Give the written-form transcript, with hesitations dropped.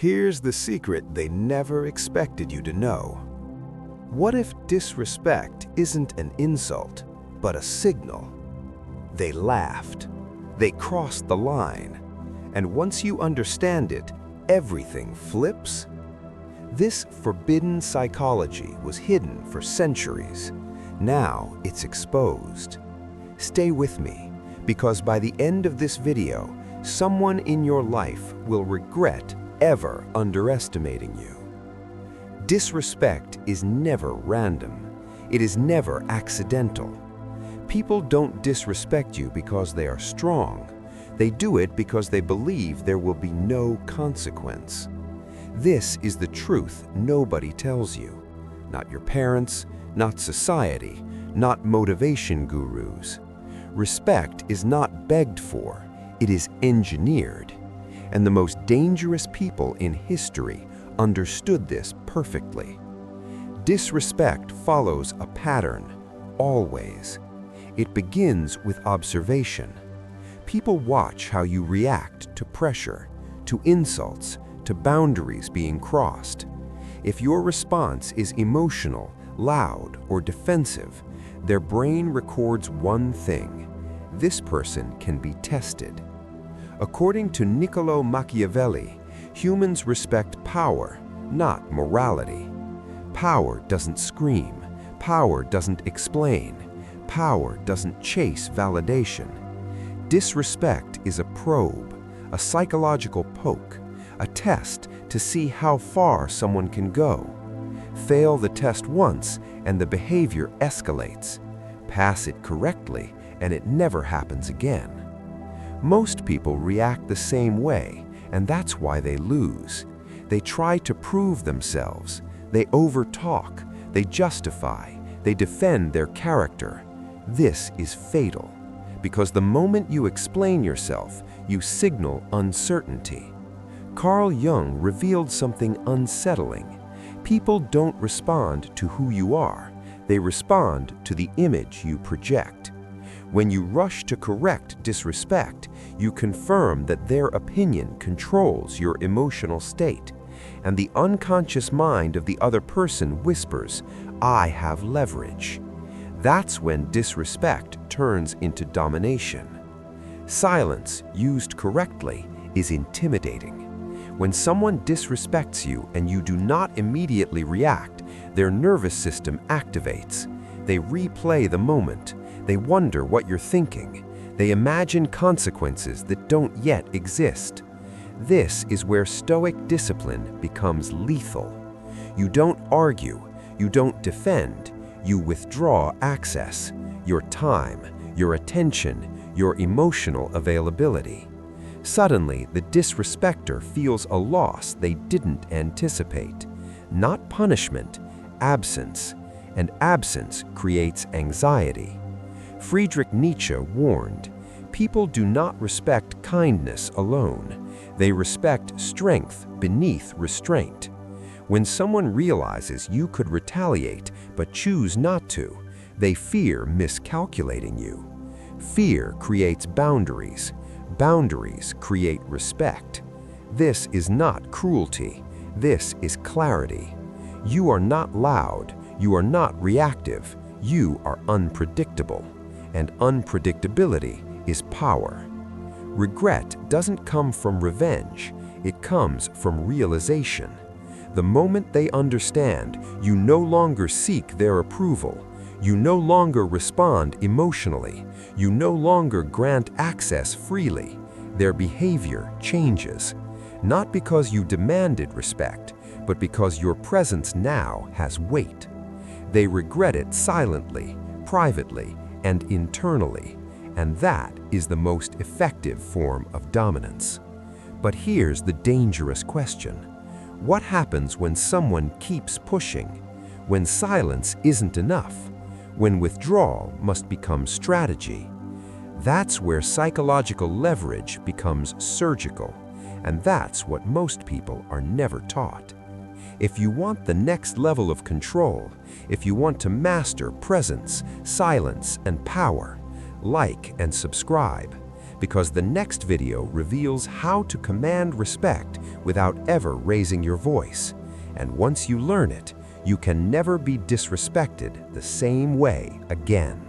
Here's the secret they never expected you to know. What if disrespect isn't an insult, but a signal? They laughed. They crossed the line. And once you understand it, everything flips. This forbidden psychology was hidden for centuries. Now it's exposed. Stay with me, because by the end of this video, someone in your life will regret ever underestimating you. Disrespect is never random. It is never accidental. People don't disrespect you because they are strong. They do it because they believe there will be no consequence. This is the truth nobody tells you. Not your parents, not society, not motivation gurus. Respect is not begged for, it is engineered. And the most dangerous people in history understood this perfectly. Disrespect follows a pattern, always. It begins with observation. People watch how you react to pressure, to insults, to boundaries being crossed. If your response is emotional, loud, or defensive, their brain records one thing: this person can be tested. According to Niccolò Machiavelli, humans respect power, not morality. Power doesn't scream. Power doesn't explain. Power doesn't chase validation. Disrespect is a probe, a psychological poke, a test to see how far someone can go. Fail the test once and the behavior escalates. Pass it correctly and it never happens again. Most people react the same way, and that's why they lose. They try to prove themselves. They overtalk. They justify. They defend their character. This is fatal, because the moment you explain yourself, you signal uncertainty. Carl Jung revealed something unsettling. People don't respond to who you are. They respond to the image you project. When you rush to correct disrespect, you confirm that their opinion controls your emotional state, and the unconscious mind of the other person whispers, "I have leverage." That's when disrespect turns into domination. Silence, used correctly, is intimidating. When someone disrespects you and you do not immediately react, their nervous system activates. They replay the moment. They wonder what you're thinking. They imagine consequences that don't yet exist. This is where Stoic discipline becomes lethal. You don't argue. You don't defend. You withdraw access, your time, your attention, your emotional availability. Suddenly, the disrespecter feels a loss they didn't anticipate. Not punishment, absence. And absence creates anxiety. Friedrich Nietzsche warned, people do not respect kindness alone. They respect strength beneath restraint. When someone realizes you could retaliate but choose not to, they fear miscalculating you. Fear creates boundaries. Boundaries create respect. This is not cruelty. This is clarity. You are not loud. You are not reactive. You are unpredictable. And unpredictability is power. Regret doesn't come from revenge. It comes from realization. The moment they understand, you no longer seek their approval. You no longer respond emotionally. You no longer grant access freely. Their behavior changes. Not because you demanded respect, but because your presence now has weight. They regret it silently, privately, and internally, and that is the most effective form of dominance. But here's the dangerous question. What happens when someone keeps pushing? When silence isn't enough? When withdrawal must become strategy? That's where psychological leverage becomes surgical, and that's what most people are never taught. If you want the next level of control, if you want to master presence, silence, and power, like and subscribe, because the next video reveals how to command respect without ever raising your voice. And once you learn it, you can never be disrespected the same way again.